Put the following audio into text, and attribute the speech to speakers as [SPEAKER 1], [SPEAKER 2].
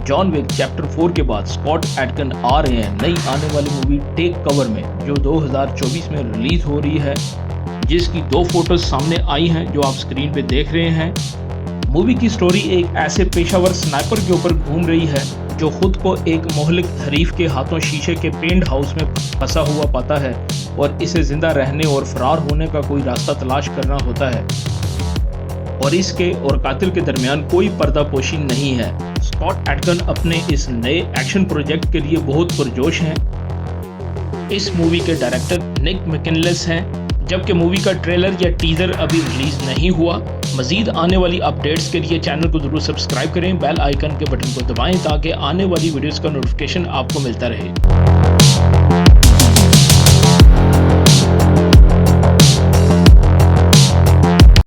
[SPEAKER 1] John Wick chapter 4 के बाद Scott एडकन आ रहे हैं नई आने वाली मूवी टेक कवर में, जो 2024 में रिलीज हो रही है, जिसकी 2 फोटोज सामने आई हैं जो आप स्क्रीन पे देख रहे हैं। मूवी की स्टोरी एक ऐसे पेशावर स्नाइपर के ऊपर घूम रही है जो खुद को एक मोहलिक हरीफ के हाथों शीशे के पेंट हाउस में फंसा हुआ पाता है और इसे जिंदा रहने और फरार होने का कोई रास्ता तलाश करना होता है, और इसके और कातिल के दरमियान कोई पर्दापोशी नहीं है। स्कॉट एडकन अपने इस नए एक्शन प्रोजेक्ट के लिए बहुत पुरजोश हैं। इस मूवी के डायरेक्टर निक मैकिनलेस हैं, जबकि मूवी का ट्रेलर या टीजर अभी रिलीज नहीं हुआ। मजीद आने वाली अपडेट्स के लिए चैनल को जरूर सब्सक्राइब करें, बेल आइकन के बटन को दबाएं ताकि आने वाली वीडियोस का नोटिफिकेशन आपको मिलता रहे।